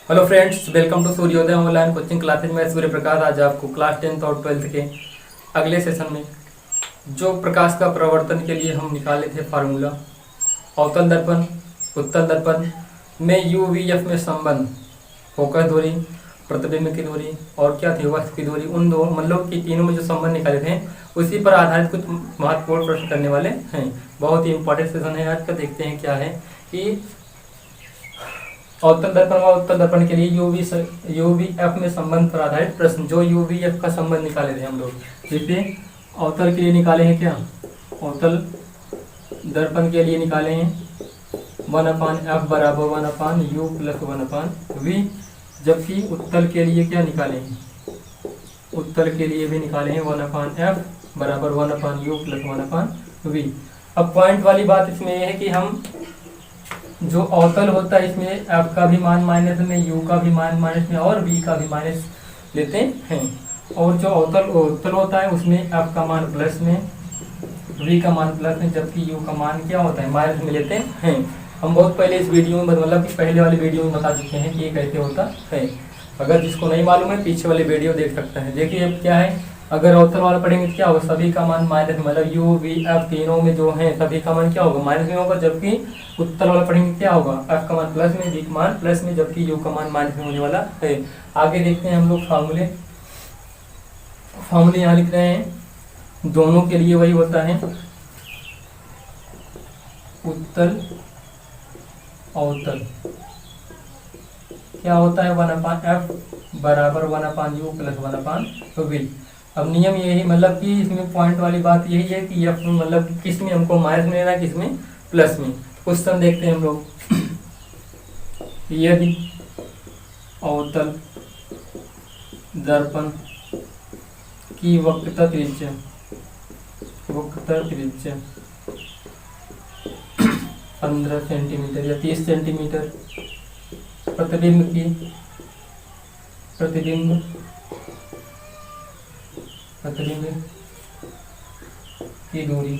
Hello friends, welcome to सूर्योदय online coaching classes में सूर्य प्रकाश। आज आपको क्लास 10th और 12th के अगले सेशन में जो प्रकाश का प्रवर्तन के लिए हम निकाले थे फार्मूला, अवतल दर्पण उत्तल दर्पण में यू वी एफ में संबंध, फोकस दूरी, प्रतिबिंब की दूरी और क्या थी वस्तु की दूरी, उन दो मतलब कि तीनों में जो संबंध निकाले थे उसी पर आधारित कुछ महत्वपूर्ण प्रश्न करने वाले हैं। बहुत ही इंपॉर्टेंट सेशन है आज का। देखते हैं क्या है कि अवतल दर्पण व उत्तल दर्पण के लिए यूवीएफ में संबंध पर आधारित प्रश्न। जो यूवीएफ का संबंध निकाले थे हम लोग, जैसे अवतल के लिए निकाले हैं क्या, अवतल दर्पण के लिए निकाले हैं 1/f बराबर 1/u प्लस 1/v। जबकि उत्तल के लिए क्या निकाले हैं, उत्तल के लिए भी निकाले हैं 1/f बराबर 1/u प्लस 1/v। अब पॉइंट वाली बात इसमें यह है कि हम जो अवतल होता है इसमें f का भी मान माइनस में, u का भी मान माइनस में और v का भी माइनस लेते हैं। और जो उत्तल होता है उसमें f का मान प्लस में, v का मान प्लस में, जबकि u का मान क्या होता है माइनस में लेते हैं। हम बहुत पहले इस वीडियो में मतलब कि पहले वाली वीडियो में बता चुके हैं कि ये कैसे होता है। अगर जिसको नहीं मालूम है पीछे वाली वीडियो देख सकता है। देखिए अब क्या है, अगर अवतल वाला पढ़ेंगे तो क्या होगा, सभी का मान माइनस मतलब यू वी एफ तीनों में जो है सभी का मान क्या होगा माइनस में होगा। जबकि उत्तल वाला पढ़ेंगे क्या होगा, एफ का मान प्लस में, वी का मान प्लस में, जबकि यू का मान माइनस में होने वाला है। आगे देखते हैं हम लोग फार्मूले यहाँ लिख रहे हैं। दोनों के लिए वही होता है, उत्तल अवतल क्या होता है 1/f बराबर 1/u प्लस 1/v। अब नियम यही मतलब कि इसमें पॉइंट वाली बात यही है कि एफ मतलब किस में हमको माइनस में लेना है, किस में प्लस में। क्वेश्चन देखते हैं हम लोग। यदि अवतल दर्पण की वक्रता त्रिज्या 15 सेंटीमीटर या 30 सेंटीमीटर, प्रतिबिंब की दूरी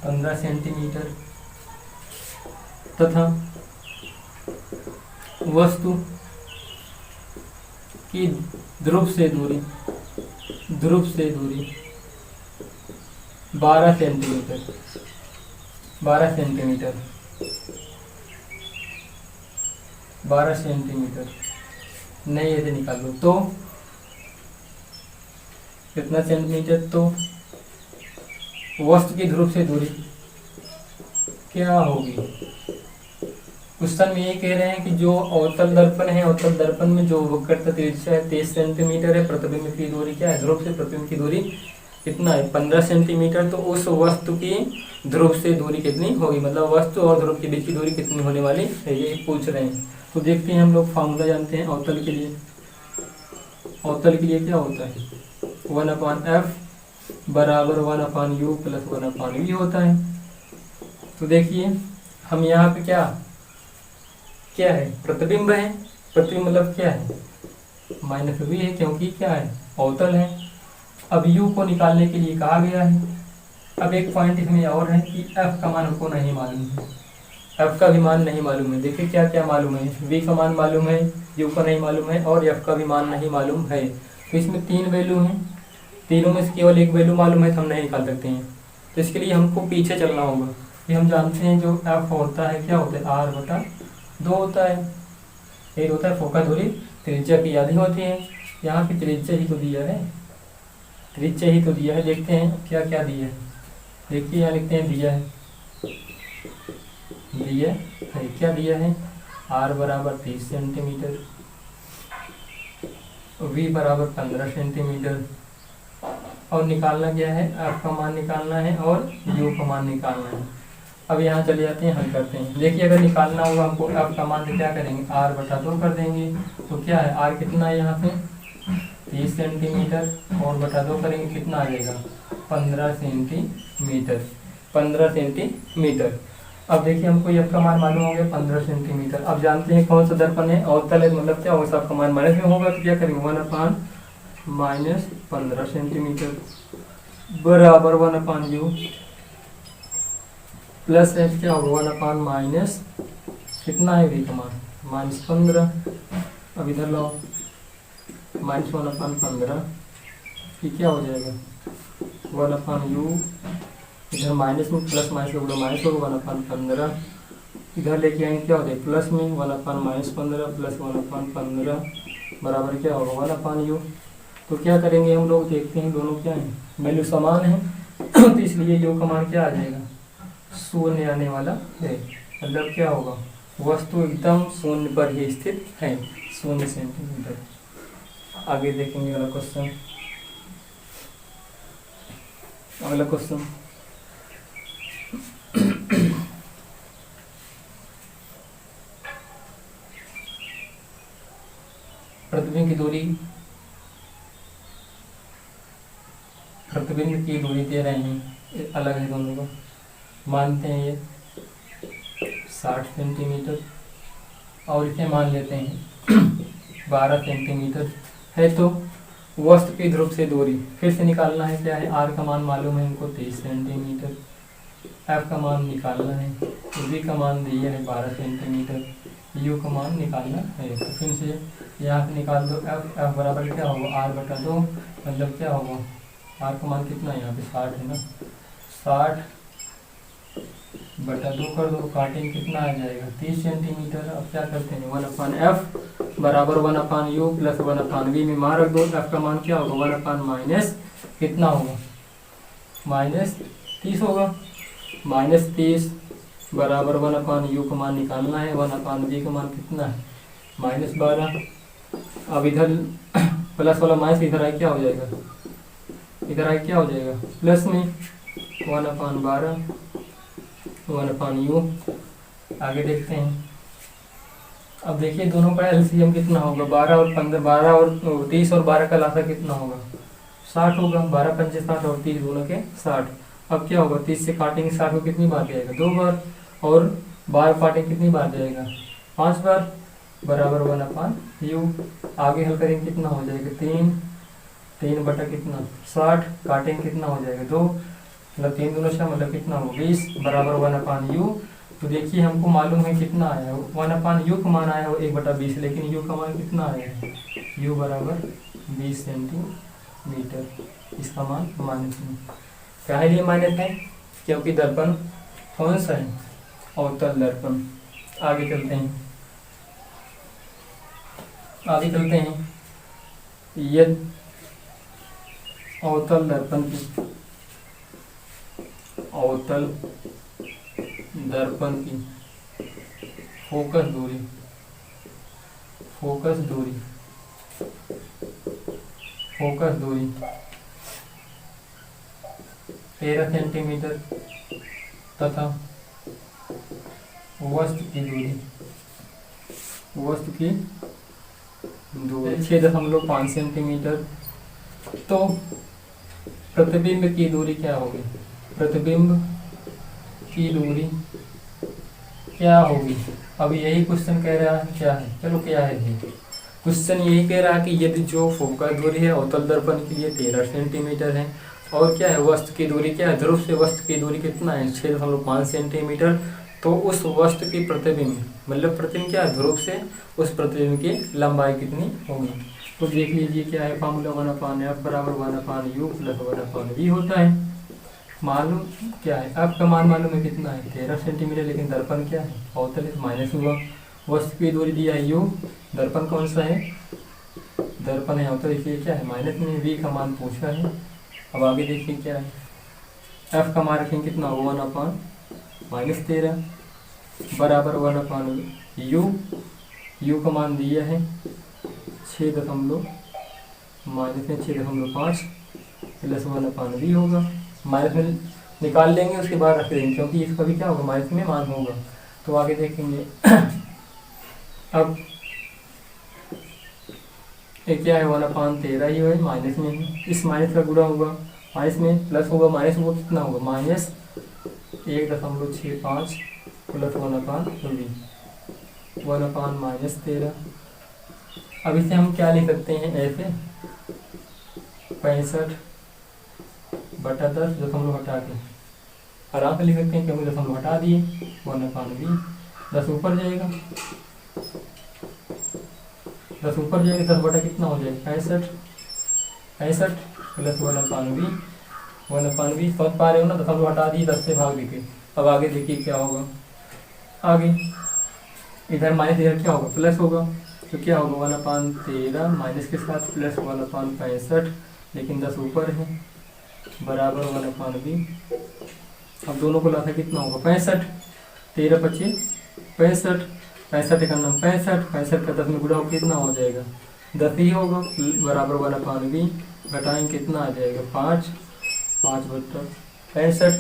15 सेंटीमीटर तथा वस्तु की ध्रुव से दूरी 12 सेंटीमीटर नहीं ऐसे निकाल लो तो कितना सेंटीमीटर, तो वस्तु की ध्रुव से दूरी क्या होगी। क्वेश्चन में ये कह रहे हैं कि जो अवतल दर्पण है, अवतल दर्पण में जो वक्रता त्रिज्या है 30 सेंटीमीटर है, प्रतिबिंब की दूरी क्या है, ध्रुव से प्रतिबिंब की दूरी कितना है 15 सेंटीमीटर। तो उस वस्तु की ध्रुव से दूरी कितनी होगी, मतलब वस्तु और ध्रुव के बीच की दूरी कितनी होने वाली है, ये पूछ रहे हैं। तो देखते हैं हम लोग फार्मूला जानते हैं अवतल के लिए। अवतल के लिए क्या होता है 1/f बराबर 1/u प्लस 1/v होता है। तो देखिए हम यहाँ पे क्या है प्रतिबिंब है, प्रतिबिंब मतलब क्या है -v है, क्योंकि क्या है अवतल है। अब u को निकालने के लिए कहा गया है। अब एक पॉइंट इसमें और है कि f का मान हमको नहीं मालूम है, f का भी मान नहीं मालूम है। देखिए क्या क्या मालूम है, v का मान मालूम है, u का नहीं मालूम है और f का भी मान नहीं मालूम है। तो इसमें 3 वैल्यू हैं, तीनों में से केवल एक वैल्यू मालूम है तो हम नहीं निकाल सकते हैं। तो इसके लिए हमको पीछे चलना होगा। कि हम जानते हैं जो f होता है क्या होता है r/2 होता है। ये होता है फोकस दूरी, त्रिज्या की आधी होती है। यहाँ की त्रिज्या ही तो दिया है, देखते हैं क्या क्या दिया है। देखिए यहाँ लिखते हैं दिया है क्या दिया है, r बराबर 30 सेंटीमीटर, v बराबर 15 सेंटीमीटर और निकालना क्या है, f का मान निकालना है और u का मान निकालना है। अब यहाँ चले जाते हैं, हल करते हैं। देखिए अगर निकालना होगा हमको f का मान तो क्या करेंगे, r/2 कर देंगे। तो क्या है r कितना है यहाँ पे 30 सेंटीमीटर और बटा 2 करेंगे कितना आ जाएगा 15 सेंटीमीटर। अब देखिए हमको f का मान मालूम हो गया 15 सेंटीमीटर। अब जानते हैं कौन सा दर्पण है, अवतल है, मतलब क्या होगा आपका मान माइनस में होगा। तो क्या करेंगे 1/-15 सेंटीमीटर बराबर 1/u प्लस एफ क्या होगा 1/- कितना है v का मान -15। अब इधर लो -1/15, ये क्या हो जाएगा 1/u, इधर माइनस में प्लस माइनस होगा माइनस होगा 1/15, इधर लेके आएंगे क्या हो जाएगा प्लस में 1/-15 प्लस 1/15 बराबर क्या होगा 1/u। तो क्या करेंगे हम लोग, देखते हैं दोनों क्या है, वैल्यू समान है तो इसलिए u का मान क्या आ जाएगा, शून्य आने वाला है। मतलब क्या होगा, वस्तु एकदम शून्य पर ही स्थित है, 0 सेंटीमीटर। आगे देखेंगे अगला क्वेश्चन। अगला क्वेश्चन प्रतिबिंब की दूरी, प्रतिबिंब की दूरी दे रहे हैं, अलग है दोनों को, मानते हैं ये 60 सेंटीमीटर और इसे मान लेते हैं 12 सेंटीमीटर है। तो वस्तु की ध्रुव से दूरी फिर से निकालना है, क्या है, आर का मान मालूम है हमको 23 सेंटीमीटर, एफ का मान निकालना है, वी का मान दिया है 12 सेंटीमीटर, यू का मान निकालना है। तो फिर से यहाँ से निकाल दो, एफ बराबर क्या होगा r/2, मतलब क्या होगा, आर का मान कितना है यहाँ पे 60 है ना, 60/2 कर दो, काटेंगे कितना आ जाएगा 30 सेंटीमीटर। अब क्या करते हैं 1/f बराबर 1/u प्लस 1/v में मान रख दो, एफ का मान क्या होगा 1/- कितना होगा -30 होगा, -30 बराबर 1/u का मान निकालना है, 1/v का मान कितना है -12। अब इधर प्लस वाला माइनस इधर आए क्या हो जाएगा, इधर आए क्या हो जाएगा प्लस में 1/12 1/u। आगे देखते हैं। अब देखिए दोनों का एलसीएम कितना होगा, 12 और 15, 12 और 30 और 12 का लासा कितना होगा 60 होगा, 12 पंचे 60 और 30 दोनों के 60। अब क्या होगा 30 से काटेंगे 60 को कितनी बार जाएगा 2 बार, और 12 काटेंगे कितनी बार जाएगा 5 बार, बराबर 1/u। आगे हल करेंगे कितना हो जाएगा 3 बटा कितना 60, काटेंगे कितना हो जाएगा 2, मतलब 3 दूना 6 मतलब कितना होगा 20 बराबर 1/u। तो देखिए हमको मालूम है कितना आया है 1/u का मान आया हो 1/20, लेकिन u का मान कितना आया है u बराबर 20 सेंटीमीटर, इसका मान माइनस में। क्या लिए माइनस है, क्योंकि दर्पण कौन सा है, अवतल दर्पण। आगे चलते हैं, आगे चलते हैं। यदि अवतल दर्पण की, अवतल दर्पण की फोकस दूरी, फोकस दूरी, फोकस दूरी 13 सेंटीमीटर तथा वस्तु की दूरी, वस्तु की दूरी 6.5 सेंटीमीटर। तो प्रतिबिंब की दूरी क्या होगी, प्रतिबिंब की दूरी क्या होगी। अब यही क्वेश्चन कह रहा है, क्या है, चलो क्या है ये क्वेश्चन, यही कह रहा है कि यदि जो फोकस दूरी है अवतल दर्पण के लिए 13 सेंटीमीटर है, और क्या है वस्तु की दूरी क्या है, ध्रुव से वस्तु की दूरी कितना है 6.5 सेंटीमीटर, तो उस वस्तु की प्रतिबिंब, मतलब प्रतिबिंब क्या है ध्रुव से उस प्रतिबिंब की लंबाई कितनी होगी। तो देख लीजिए क्या है फॉर्मूला 1/f बराबर 1/u प्लस 1/v होता है। मालूम क्या है, f का मान मालूम है कितना है 13 सेंटीमीटर, लेकिन दर्पण क्या है अवतल माइनस हुआ, वस्तु की दूरी दिया है u, दर्पण कौन सा है, दर्पण है अवतल, इसलिए क्या है माइनस में, v का मान पूछा है। अब आगे देखिए क्या है, f का मान रखेंगे कितना होगा 1/-13 बराबर 1/u, u का मान दिया है 6.5 प्लस 1/v होगा, माइनस में निकाल लेंगे उसके बाद रख देंगे, क्योंकि इसका भी क्या होगा माइनस में मान होगा। तो आगे देखेंगे अब ये क्या है 1/13 ही है, माइनस में है, इस माइनस का गुणा होगा माइनस में, प्लस होगा माइनस होगा कितना होगा -1.65 प्लस 1/v 1/-13। अब इसे हम क्या लिख सकते हैं ऐसे 65/10 दशमलव हटा के आराम से लिख सकते हैं, क्योंकि दशमलव हटा दिए 1/v, 10 ऊपर जाएगा 10 ऊपर जाएगी 10 बटा कितना हो जाएगा 65, 65 प्लस 1/v, 1/v समझ पा रहे हो ना, 10 हटा दी 10 से भाग देके। अब आगे देखिए क्या होगा, आगे इधर माइनस इधर क्या होगा प्लस होगा, तो क्या होगा 1/13 माइनस के साथ प्लस 1/65, लेकिन 10 ऊपर है बराबर 1/v। अब दोनों को लाता कितना होगा 65, 13 25 65, 65 का नाम 65, 65 का 10 में गुणा कितना हो जाएगा 10 ही होगा बराबर 1/v। घटाएंगे कितना आ जाएगा 5, 5 बटा 65,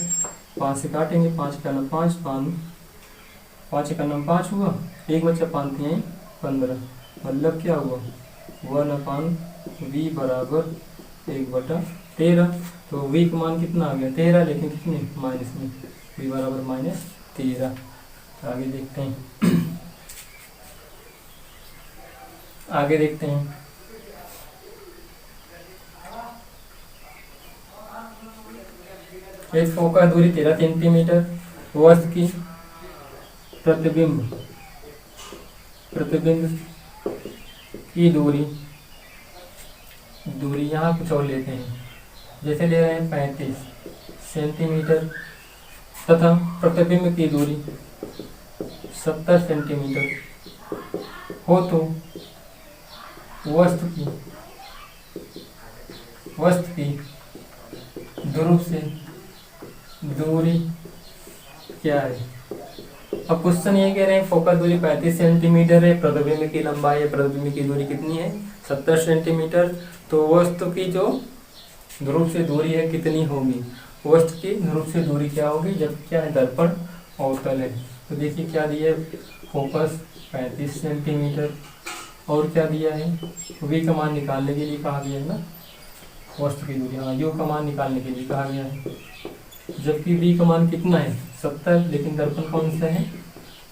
5 से काटेंगे 5 का नाम 5, 5 का नाम 5 हुआ, एक बच्चा 5 दिए 15, मतलब क्या हुआ 1/v बराबर 1/13। तो v का मान कितना आ गया 13, लेकिन कितने माइनस में, v बराबर -13। आगे देखते हैं आगे देखते हैं। एक फोकस दूरी 13 सेंटीमीटर, वस्तु की प्रतिबिंब की दूरी यहाँ कुछ और लेते हैं, जैसे ले रहे हैं 35 सेंटीमीटर तथा प्रतिबिंब की दूरी 70 सेंटीमीटर हो, तो वस्तु की ध्रुव से दूरी क्या है। अब क्वेश्चन ये कह रहे हैं फोकस दूरी 35 सेंटीमीटर है, प्रतिबिंब की लंबाई है, प्रतिबिंब की दूरी कितनी है 70 सेंटीमीटर, तो वस्तु की जो ध्रुव से दूरी है कितनी होगी, वस्तु की ध्रुव से दूरी क्या होगी, जब क्या है दर्पण अवतल है। तो देखिए क्या दिया है फोकस 35 सेंटीमीटर और क्या दिया है v का मान निकालने के लिए कहा गया है ना, वस्तु की दूरी, हाँ u का मान निकालने के लिए कहा गया है, जबकि v का मान कितना है 70, लेकिन दर्पण कौन सा है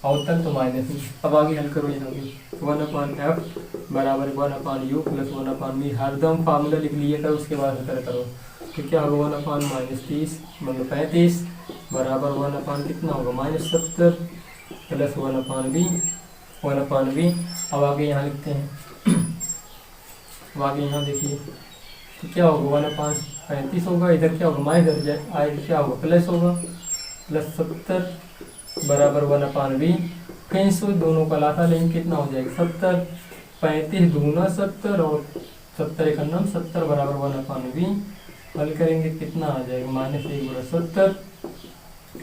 अवतल, तो माइनस में। अब आगे हल करो यहाँ भी 1/f बराबर 1/u प्लस 1/v, हरदम फार्मूला लिख लिया था उसके बाद हल करो, तो क्या होगा 1/-30 मतलब 35 बराबर 1/ कितना होगा -70 प्लस 1/v। अब आगे यहाँ लिखते हैं अब आगे यहाँ देखिए तो क्या होगा 1/35 होगा, इधर क्या होगा माइनस आएगा, क्या होगा प्लस होगा प्लस 70 बराबर 1/v। फिर से दोनों का लाता लेंगे कितना हो जाएगा 70, 35 दूना 70 और 70 एक नाम 70 बराबर 1/v। हल करेंगे कितना आ जाएगा -1/70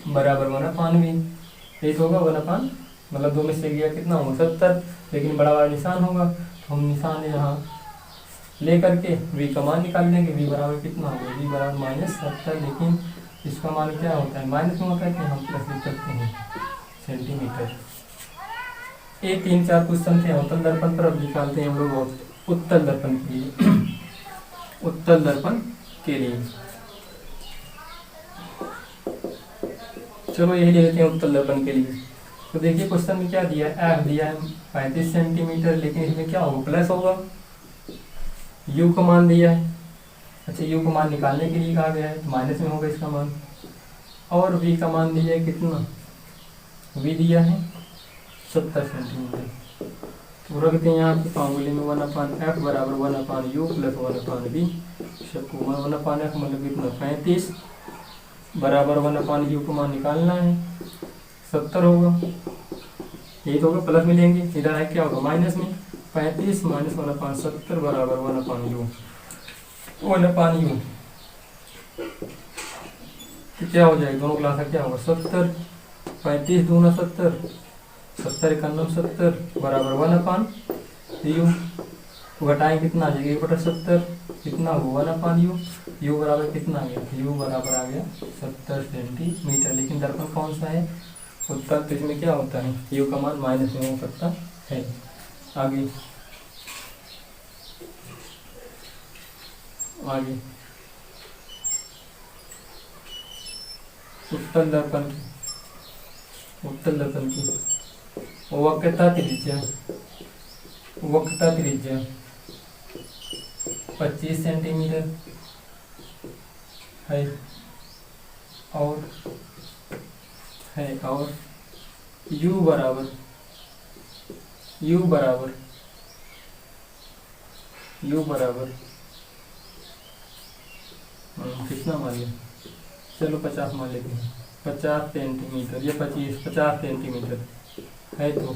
बराबर 1/v। एक होगा 1/, मतलब 2 में से गया कितना होगा 70, लेकिन बड़ा वाला निशान होगा, तो हम निशान यहाँ ले करके v का मान निकाल लेंगे, v बराबर कितना होगा v बराबर -70, लेकिन इसका मान क्या होता है माइनस में होता है कि हम प्लस लिख सकते हैं सेंटीमीटर। ये 3-4 क्वेश्चन थे अवतल दर्पण पर। अब निकालते हैं हम लोग उत्तल दर्पण के लिए उत्तल दर्पण के लिए चलो यही ले लेते हैं उत्तल दर्पण के लिए। तो देखिए क्वेश्चन में क्या दिया है, एफ दिया है 35 सेंटीमीटर, लेकिन इसमें क्या होगा प्लस होगा, यू का मान दिया है, अच्छा यू का मान निकालने के लिए कहा गया है तो माइनस में होगा इसका मान, और वी का मान दिया है कितना, वी दिया है 70 सेंटीमीटर। तो रखते हैं यहाँ पे फॉर्मूले में 1/f बराबर 1/u प्लस 1/v, 1/f मतलब कितना 35 बराबर 1/u का मान निकालना है 70 होगा, यही तो होगा प्लस में लेंगे, इधर है क्या होगा माइनस में, 35 माइनस 1/70 बराबर 1/u। तो क्या हो जाएगा दोनों क्लास का क्या होगा 70, 35 दूना 70, 70 एक 70 बराबर 1/u। तो घटाएं कितना आ जाएगा 1/70 कितना होगा 1/u, u बराबर कितना आ गया, u बराबर आ गया 70 सेंटीमीटर। लेकिन दर्पण कौन सा है उत्तल, तो इसमें क्या होता है u का मान माइनस में हो सकता है। आगे उत्तल दर्पण की वक्रता त्रिज्या 25 सेंटीमीटर है और u बराबर यू बराबर कितना मान लिया, चलो 50 मान लेते हैं, 50 सेंटीमीटर या 50 सेंटीमीटर है तो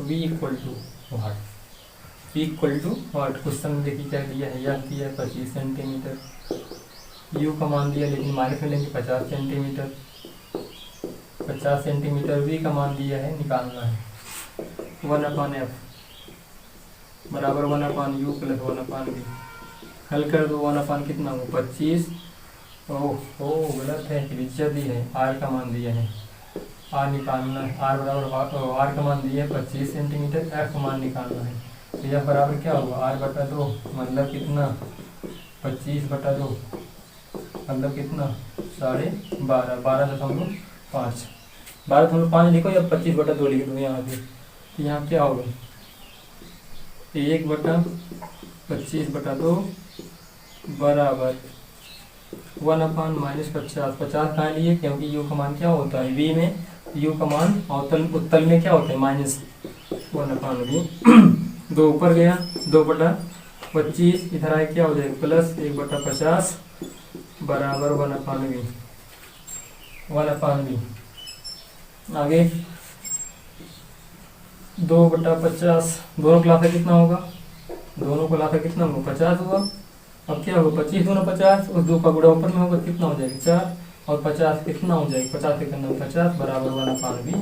v equal to what, v equal to what. Question में देखिए क्या दिया है, याद दिया है 25 सेंटीमीटर, u का मान दिया लेकिन माइनस में लेंगे 50 सेंटीमीटर, 50 सेंटीमीटर, v का मान दिया है निकालना है 1/f बराबर 1/u प्लस 1/v। हल कर दो, 1/ कितना हो 25, ओहो गलत है, त्रिज्या दी है, r का मान दिया है, r निकालना है, r बराबर r का मान दिया है 25 सेंटीमीटर, f का मान निकालना है, तो यह बराबर क्या होगा r/2 मतलब कितना 25/2 मतलब कितना 12.5 12.5 12.5 लिखो या 25/2 लिख दो यहाँ पे, तो यहाँ क्या होगा 1/25/2 बराबर 1/-50। 50 कहाँ लिए, क्योंकि यू का मान क्या होता है, v में यू का मान उत्तल में क्या होता है -1/v। 2 ऊपर गया 2/25, इधर आए क्या हो जाएगा प्लस 1/50 बराबर 1/v। आगे 2/50 दोनों को लाकर कितना होगा, दोनों को लाकर कितना होगा 50 हुआ। अब क्या होगा 25 दूना 50, उस 2 का गुणा ऊपर में होगा कितना हो जाएगा 4, और 50 कितना हो जाएगा 50 के अंदर 50 बराबर 1/v।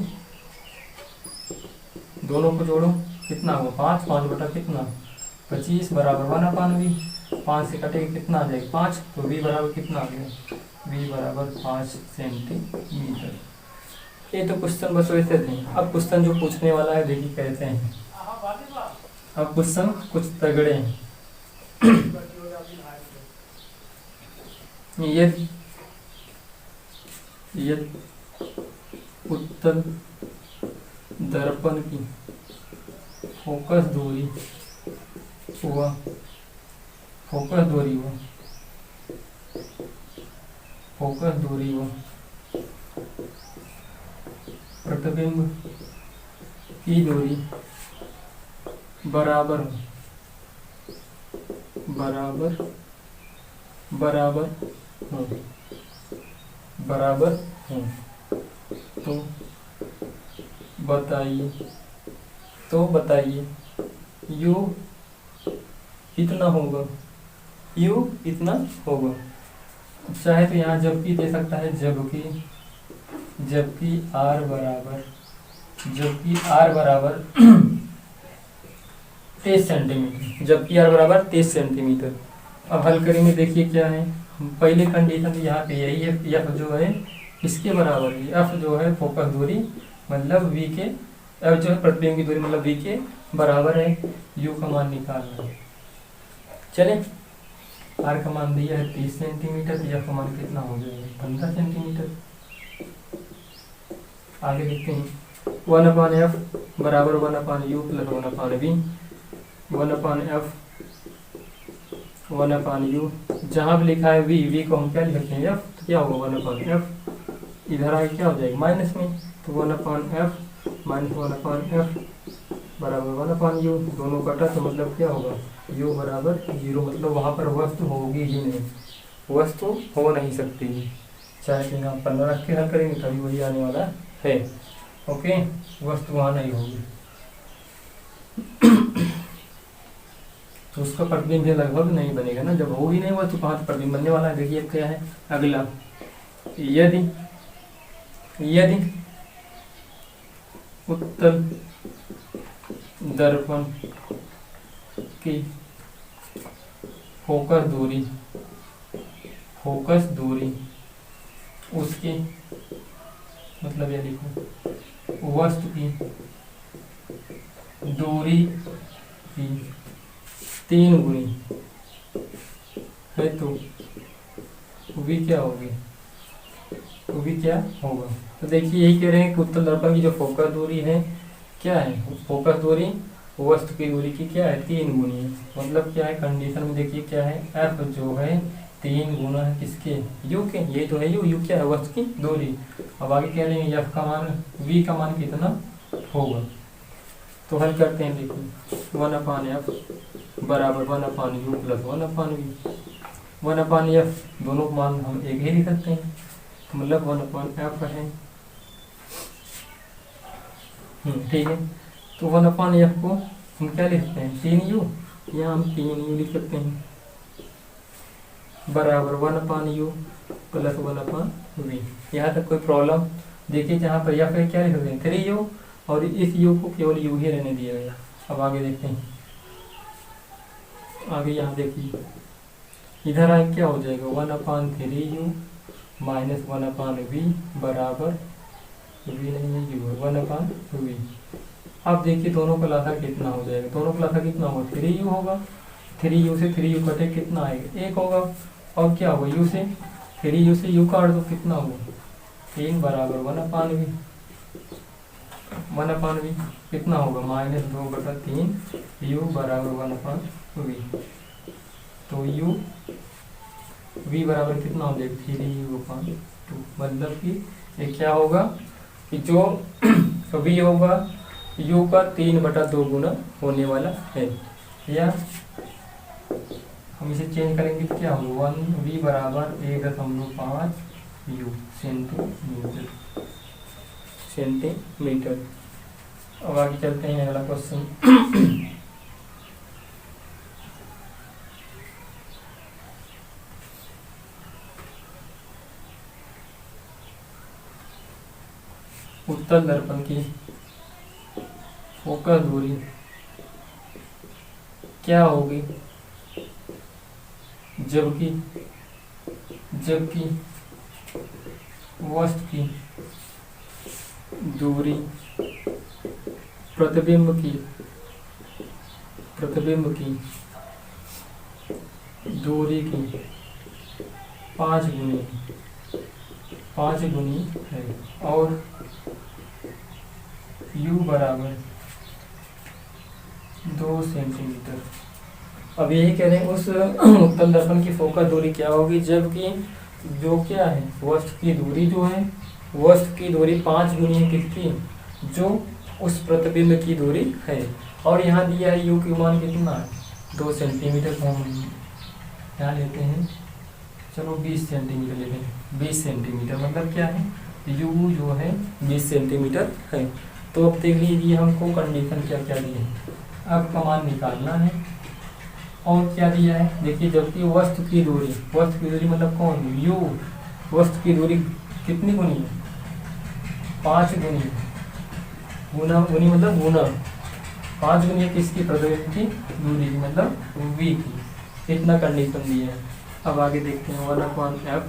दोनों को जोड़ो कितना होगा 5, 5 कितना 25 बराबर 1/v। 5 से कटेगा कितना आ जाएगा 5, तो v बराबर कितना आ गया, v बराबर 5 सेंटीमीटर। ये तो क्वेश्चन बस वैसे थे। अब क्वेश्चन जो पूछने वाला है देखिए कहते हैं, अब क्वेश्चन कुछ तगड़े हैं। यदि उत्तल दर्पण की फोकस दूरी व प्रतिबिंब की दूरी बराबर हो तो बताइए u इतना होगा, चाहे तो यहाँ जबकि दे सकता है, जबकि r बराबर 23 सेंटीमीटर, जबकि r बराबर 23 सेंटीमीटर। अब हल करेंगे, देखिए क्या है, पहले कंडीशन यहाँ पे यही है, f जो है इसके बराबर है, f जो है फोकस दूरी मतलब v के, f जो है प्रतिबिंब की दूरी मतलब v के बराबर है, u का मान निकालना है। चले r का मान दिया है 30 सेंटीमीटर, तो f का मान कितना हो जाएगा 15 सेंटीमीटर। आगे देखते हैं 1/f बराबर 1/u प्लस 1/v। 1/u जहाँ भी लिखा है v को हम क्या लिखते हैं f, तो क्या होगा 1/f, इधर आगे क्या हो जाएगा माइनस में, तो 1/f माइनस 1/f बराबर 1/u, दोनों कटा तो मतलब क्या होगा u बराबर 0, मतलब वहाँ पर वस्तु होगी ही नहीं, वस्तु हो नहीं सकती, चाहे यहाँ 15 रख के हल करेंगे तभी वही आने वाला है। ओके, वस्तु वहाँ नहीं होगी तो उसका प्रतिबिंब भी लगभग नहीं बनेगा ना, जब हो ही नहीं हुआ तो कहाँ प्रतिबिंब बनने वाला है। देखिए क्या है अगला, यदि उत्तल दर्पण की फोकस दूरी उसके मतलब ये लिखो वस्तु की दूरी की 3 गुनी है तो v क्या होगी, तो देखिए यही कह रहे हैं कि उत्तल दर्पण की जो फोकस दूरी है क्या है, फोकस दूरी वस्तु की दूरी की क्या है 3 गुनी है, मतलब क्या है कंडीशन में देखिए क्या है f जो है 3 गुना है किसके u के, ये तो है u क्या है वस्तु की दूरी। अब आगे क्या लेंगे f का मान, v का मान कितना होगा, तो हल करते हैं। देखिए 1/f बराबर 1/u प्लस 1/v। 1/f दोनों मान हम एक ही लिख सकते हैं, तो मतलब 1/f है। ठीक है, तो 1/f को हम क्या लिखते हैं 3u, यहाँ हम 3u लिख सकते हैं बराबर 1/u प्लस 1/v। यहाँ तक कोई प्रॉब्लम? देखिए जहाँ पर या फिर क्या लिख सकते हैं 3u, और इस u को केवल u ही रहने दिया गया। अब आगे देखते हैं, आगे यहाँ देखिए इधर आगे क्या हो जाएगा 1/3u माइनस 1/v बराबर v नहीं है u है 1/v। अब देखिए दोनों का लसागु कितना हो जाएगा, दोनों का लसागु कितना होगा 3u होगा, 3u से 3u कटे कितना आएगा 1 होगा, और क्या होगा u से 3u से u काट दो कितना होगा 3 बराबर 1/v। 1/v कितना होगा -2/3 u बराबर 1/v। तो u v बराबर कितना हो जाएगा 3u/2। मतलब कि ये क्या होगा कि जो v होगा u का 3/2 गुना होने वाला है, या हम इसे चेंज करेंगे तो क्या होगा 1v बराबर 1.5 u सेंटीमीटर। अब आगे चलते हैं अगला क्वेश्चन। उत्तल दर्पण की फोकस दूरी क्या होगी जबकि वस्तु की दूरी प्रतिबिंब की दूरी की 5 गुनी है, और u बराबर 2 सेंटीमीटर। अब यही कह रहे हैं उस उत्तल दर्पण की फोकस दूरी क्या होगी जबकि जो क्या है वस्तु की दूरी जो है, वस्तु की दूरी 5 गुनी है किसकी, जो उस प्रतिबिंब की दूरी है, और यहाँ दिया है u की मान कितना है 2 सेंटीमीटर को हम यहाँ लेते हैं, चलो 20 सेंटीमीटर लेते हैं। 20 सेंटीमीटर मतलब क्या है u जो है 20 सेंटीमीटर है। तो अब देख लीजिए हमको कंडीशन क्या क्या दी है, अब का मान निकालना है, और क्या दिया है देखिए जबकि वस्तु की दूरी मतलब कौन u, वस्तु की दूरी कितनी गुनी है 5 गुनी, गुनी मतलब गुना 5 गुनी है किसकी प्रतिबिंब की दूरी की मतलब v की। इतना कंडीशन दिया है। अब आगे देखते हैं 1/f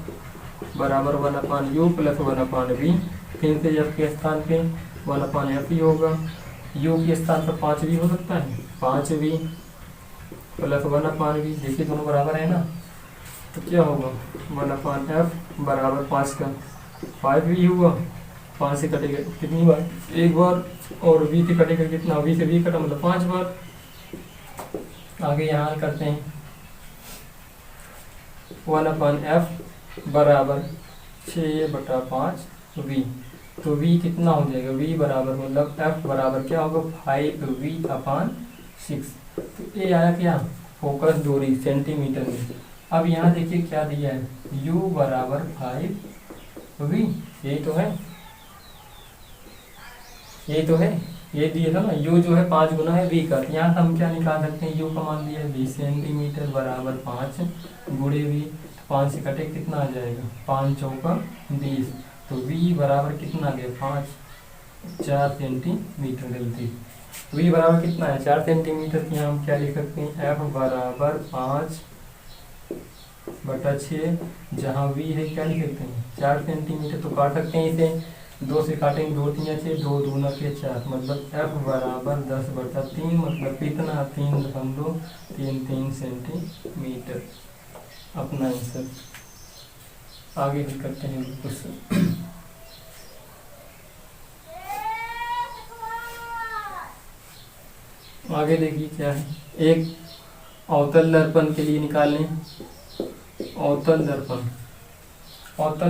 बराबर 1/u प्लस 1/v। फिर से f के स्थान पे 1/f ही होगा, u के स्थान पर 5v हो सकता है, 5v प्लस 1/v। देखिए दोनों बराबर है ना, तो क्या होगा 1/f बराबर 5 का 5v हुआ, 5 से कटेगा कितनी बार 1 बार, और v से कटेगा कितना, v से v कटा मतलब 5 बार। आगे यहाँ करते हैं 1/f बराबर 6/5v। तो v कितना हो जाएगा v बराबर मतलब f बराबर क्या होगा 5v/6। तो ये आया क्या फोकस दूरी सेंटीमीटर में। अब यहाँ देखिए क्या दिया है u बराबर 5v, यही तो है, ये दिया था ना, u जो है 5 गुना है v का। यहाँ हम क्या निकाल सकते हैं u का मान दिया है 20 सेंटीमीटर बराबर 5 गुणे v, 5 से कटे कितना आ जाएगा 5 चौका 20, तो v बराबर कितना आ गया 4 सेंटीमीटर। गलती v बराबर कितना है 4 सेंटीमीटर। यहाँ हम क्या लिख सकते हैं f बराबर 5/6, जहाँ v है क्या लिख सकते हैं 4 सेंटीमीटर। तो काट सकते हैं इसे, 2 से काटेंगे 2 3 6, 2 दूना के 4, मतलब f बराबर 10/3 मतलब कितना 3.33 सेंटीमीटर। अपना आंसर। आगे भी करते हैं क्वेश्चन। आगे देखिए क्या है, एक अवतल दर्पण के लिए निकालें अवतल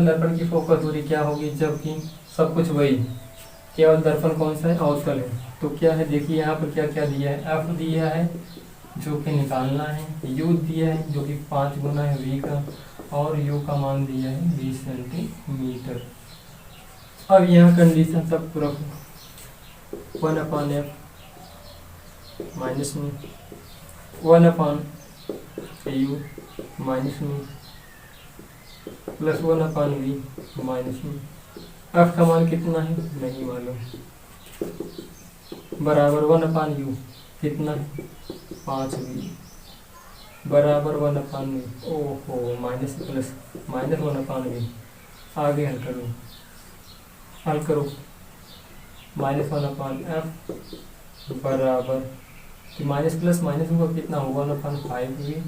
दर्पण की फोकस दूरी क्या होगी जबकि सब कुछ वही, केवल दर्पण कौन सा है अवतल है। तो क्या है देखिए यहाँ पर क्या क्या दिया है, f दिया है जो कि निकालना है। यू दिया है जो कि 5 गुना है वी का, और यू का मान दिया है 20 सेंटीमीटर। अब यहाँ कंडीशन सब पूरा 1/f माइनस में 1/u माइनस में प्लस 1/v माइनस में। f का मान कितना है नहीं मालूम, बराबर 1/u कितना है 5v बराबर 1/v। ओहो माइनस प्लस माइनस 1/v। आगे हल करो माइनस 1/f बराबर माइनस प्लस माइनस हुआ कितना होगा 1/5v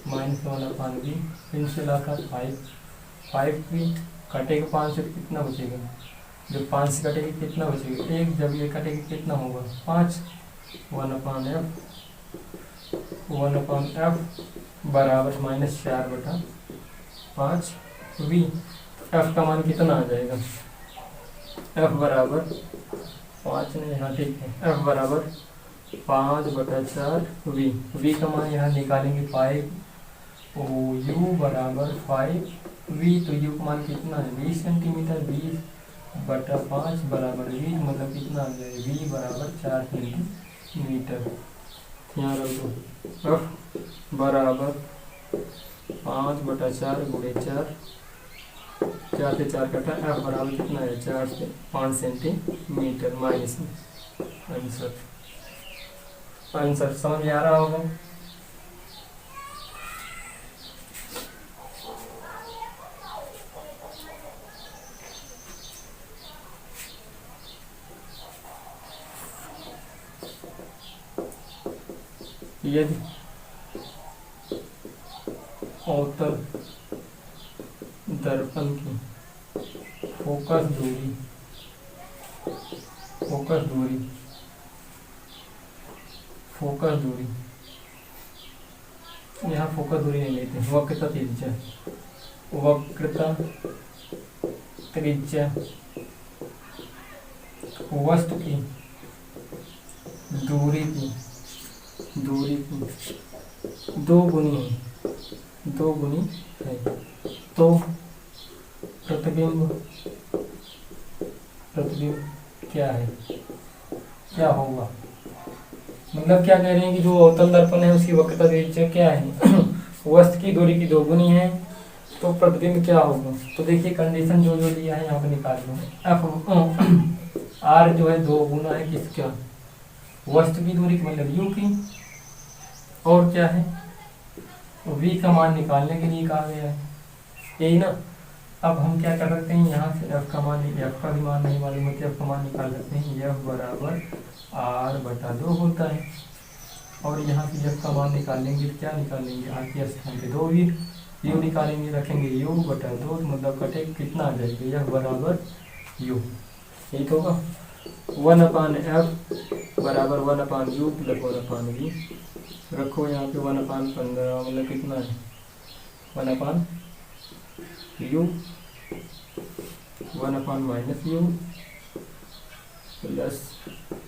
माइनस 1/v फिर से लाकर 5v कटेगा 5 से कितना बचेगा, जब 5 से कटेगा कितना बचेगा 1, जब ये कटेगा कितना होगा 5। 1/f बराबर माइनस 4/5v। f का मान कितना आ जाएगा, f बराबर 5 नहीं, हाँ ठीक है, f बराबर 5/4v। v का मान यहाँ निकालेंगे 5, u बराबर 5v, तो u का मान कितना है 20 सेंटीमीटर, 20/5 बराबर v, मतलब कितना आ जाए v बराबर 4 सेंटीमीटर। यहाँ रख दो f बराबर 5/4 गुणे 4, 4 से 4 कटा, f बराबर कितना है 4 से 5 सेंटीमीटर माइनस में। आंसर समझ में आ रहा होगा। यदि अवतल दर्पण की फोकस दूरी यहाँ फोकस दूरी नहीं लेते, वक्रता त्रिज्या वस्तु की दूरी की दो गुनी है, तो प्रतिबिंब क्या होगा। मतलब क्या कह रहे हैं कि जो अवतल दर्पण है उसकी वक्रता त्रिज्या क्या है वस्तु की दूरी की 2 गुनी है, तो प्रतिबिंब क्या होगा। तो देखिए कंडीशन जो दिया है यहाँ पे निकाल लो। f r जो है 2 गुना है किसका, वस्तु की दूरी मतलब u की, और क्या है v का मान निकालने के लिए कहा गया है, यही ना। अब हम क्या कर सकते हैं, यहाँ से f का भी मान नहीं मालूम है, f का मान निकाल सकते हैं। f बराबर r/2 होता है, और यहाँ से f का मान निकालेंगे तो क्या निकालेंगे, r के स्थान पे 2 u निकालेंगे, रखेंगे u/2, मतलब कटे कितना आ जाएगा f बराबर u, यही तो होगा। 1/f बराबर 1/u प्लस 1/v, रखो यहाँ पे 1/15, मतलब कितना है 1/u 1/-u plus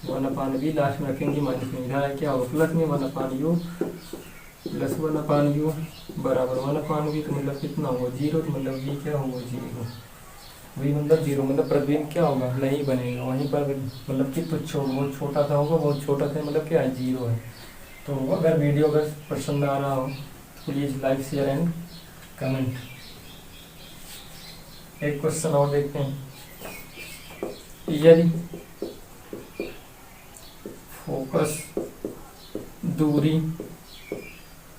1/v, last में रखेंगे माइनस में, इधर क्या होगा प्लस में 1/u प्लस 1/u बराबर 1/v, तो मतलब कितना होगा 0, तो मतलब v क्या होगा 0, v मतलब 0, मतलब प्रतिबिंब क्या होगा नहीं बनेगा वहीं पर, मतलब कि तो बहुत छोटा सा होगा, बहुत छोटा सा मतलब क्या है 0 है। तो अगर वीडियो अगर पसंद आ रहा हो please like share and comment. एक क्वेश्चन और देखते हैं, यदि फोकस दूरी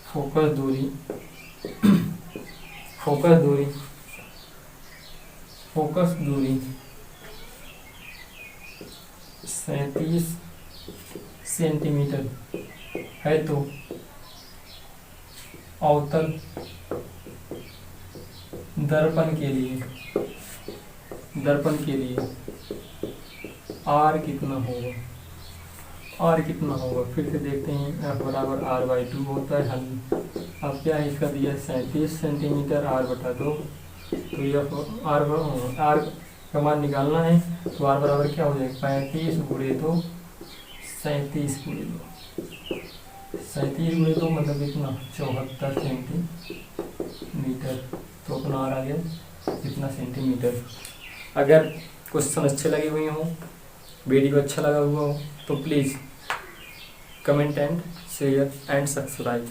फोकस दूरी 37 सेंटीमीटर है, तो अवतल दर्पण के लिए R कितना होगा, फिर से देखते हैं। F बराबर r/2 होता है हल। अब क्या है इसका दिया 37 सेंटीमीटर r/2, तो यह r का मान निकालना है, तो r बराबर क्या हो जाएगा 35 × 2 37 × 2 37 × 2 मतलब कितना 74 सेंटीमीटर। तो अपना आ गया कितना सेंटीमीटर। अगर क्वेश्चन अच्छे लगे हुए हों, वीडियो अच्छा लगा हुआ हो तो please comment and share and subscribe.